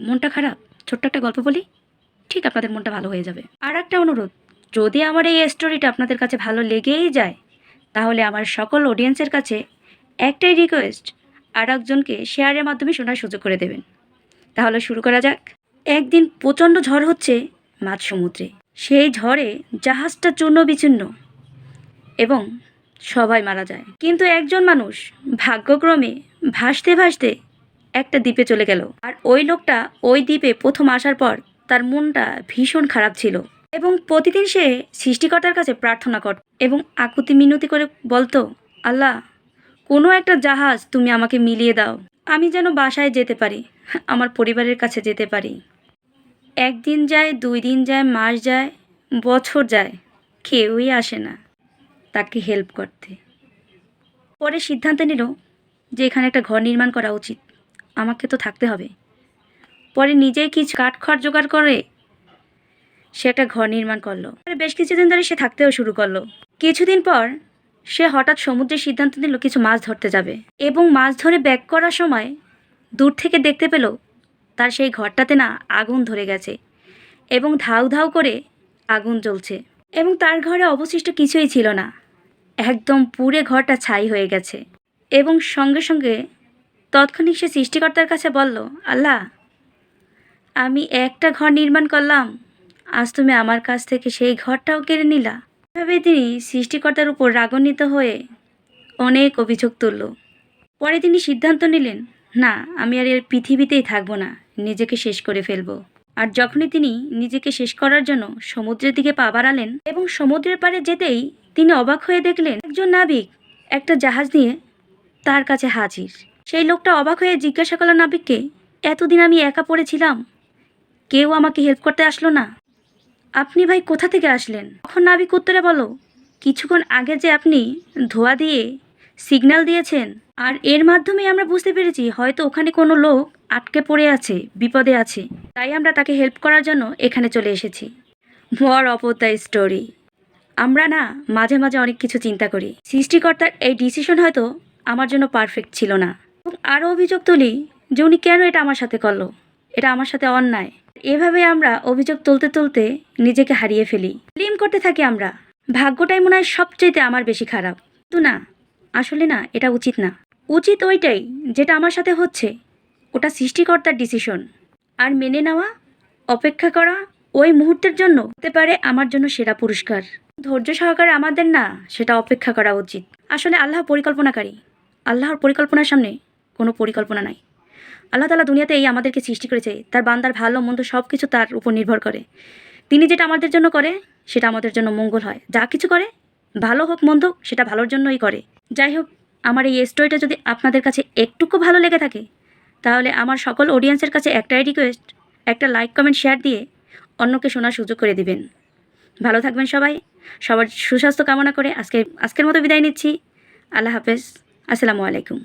মনটা খারাপ, ছোট্ট একটা গল্প বলি, ঠিক আপনাদের মনটা ভালো হয়ে যাবে। আর একটা অনুরোধ, যদি আমার এই স্টোরিটা আপনাদের কাছে ভালো লেগেই যায়, তাহলে আমার সকল অডিয়েন্সের কাছে একটাই রিকোয়েস্ট, আর একজনকে শেয়ারের মাধ্যমে শোনার সুযোগ করে দেবেন। তাহলে শুরু করা যাক। একদিন প্রচণ্ড ঝড় হচ্ছে মাঝ সমুদ্রে। সেই ঝড়ে জাহাজটা চূর্ণ বিচূর্ণ এবং সবাই মারা যায়। কিন্তু একজন মানুষ ভাগ্যক্রমে ভাসতে ভাসতে একটা দ্বীপে চলে গেল। আর ওই লোকটা ওই দ্বীপে প্রথম আসার পর তার মনটা ভীষণ খারাপ ছিল এবং প্রতিদিন সে সৃষ্টিকর্তার কাছে প্রার্থনা করত এবং আকুতি মিনতি করে বলতো, আল্লাহ, কোনো একটা জাহাজ তুমি আমাকে মিলিয়ে দাও, আমি যেন বাসায় যেতে পারি, আমার পরিবারের কাছে যেতে পারি। একদিন যায়, 2 দিন যায়, মাস যায়, বছর যায়, কেউই আসে না তাকে হেল্প করতে। পরে সিদ্ধান্ত নিল যে এখানে একটা ঘর নির্মাণ করা উচিত, আমাকে তো থাকতে হবে। পরে নিজেই কিছু কাঠখড় জোগাড় করে সে একটা ঘর নির্মাণ করলো। বেশ কিছুদিন ধরে সে থাকতেও শুরু করলো। কিছুদিন পর সে হঠাৎ সমুদ্রের সিদ্ধান্ত নিল কিছু মাছ ধরতে যাবে এবং মাছ ধরে ব্যাক করার সময় দূর থেকে দেখতে পেল তার সেই ঘরটাতে না আগুন ধরে গেছে এবং ধাউ ধাউ করে আগুন জ্বলছে এবং তার ঘরে অবশিষ্ট কিছুই ছিল না, একদম পুরে ঘরটা ছাই হয়ে গেছে। এবং সঙ্গে সঙ্গে তৎক্ষণিক সে সৃষ্টিকর্তার কাছে বলল, আল্লাহ, আমি একটা ঘর নির্মাণ করলাম, আজ তুমি আমার কাছ থেকে সেই ঘরটাও কেড়ে নিলা। এভাবে তিনি সৃষ্টিকর্তার উপর রাগান্বিত হয়ে অনেক অভিযোগ তুলল। পরে তিনি সিদ্ধান্ত নিলেন, না, আমি আর এর পৃথিবীতেই থাকবো না, নিজেকে শেষ করে ফেলবো। আর যখনই তিনি নিজেকে শেষ করার জন্য সমুদ্রের দিকে পা বাড়ালেন এবং সমুদ্রের পাড়ে যেতেই তিনি অবাক হয়ে দেখলেন একজন নাবিক একটা জাহাজ নিয়ে তার কাছে হাজির। সেই লোকটা অবাক হয়ে জিজ্ঞাসা করল নাবিককে, এতদিন আমি একা পড়েছিলাম, কেউ আমাকে হেল্প করতে আসলো না, আপনি ভাই কোথা থেকে আসলেন? তখন নাবিক উত্তরে বলল, কিছুক্ষণ আগে যে আপনি ধোঁয়া দিয়ে সিগন্যাল দিয়েছেন, আর এর মাধ্যমে আমরা বুঝতে পেরেছি হয়তো ওখানে কোনো লোক আটকে পড়ে আছে, বিপদে আছে, তাই আমরা তাকে হেল্প করার জন্য এখানে চলে এসেছি। More of the story. আমরা না মাঝে মাঝে অনেক কিছু চিন্তা করি, সৃষ্টিকর্তার এই ডিসিশন হয়তো আমার জন্য পারফেক্ট ছিল না। এবং আরও অভিযোগ তুলি যে উনি কেন এটা আমার সাথে করলো, এটা আমার সাথে অন্যায়। এভাবে আমরা অভিযোগ তুলতে তুলতে নিজেকে হারিয়ে ফেলি, ব্লেম করতে থাকি আমরা। ভাগ্যটাই মনে হয় সবচেয়ে আমার বেশি খারাপ। কিন্তু না, আসলে না, এটা উচিত না। উচিত ওইটাই যেটা আমার সাথে হচ্ছে, ওটা সৃষ্টিকর্তার ডিসিশন। আর মেনে নেওয়া, অপেক্ষা করা ওই মুহূর্তের জন্য হতে পারে আমার জন্য সেরা পুরস্কার। ধৈর্য সহকারে আমাদের না সেটা অপেক্ষা করা উচিত। আসলে আল্লাহ পরিকল্পনাকারী, আল্লাহর পরিকল্পনার সামনে কোনো পরিকল্পনা নাই। আল্লাহ তাআলা দুনিয়াতে এই আমাদেরকে সৃষ্টি করেছে, তার বান্দার ভালো মন্দ সব কিছু তার উপর নির্ভর করে। তিনি যেটা আমাদের জন্য করে সেটা আমাদের জন্য মঙ্গল হয়। যা কিছু করে, ভালো হোক মন্দ হোক, সেটা ভালোর জন্যই করে। যাই হোক, আমার এই স্টোরিটা যদি আপনাদের কাছে একটুকু ভালো লেগে থাকে, তাহলে আমার সকল অডিয়েন্সের কাছে একটাই রিকোয়েস্ট, একটা লাইক, কমেন্ট, শেয়ার দিয়ে অন্যকে শোনার সুযোগ করে দিবেন। ভালো থাকবেন সবাই, সবার সুস্বাস্থ্য কামনা করে আজকের মতো বিদায় নিচ্ছি। আল্লাহ হাফেজ, আসসালামু আলাইকুম।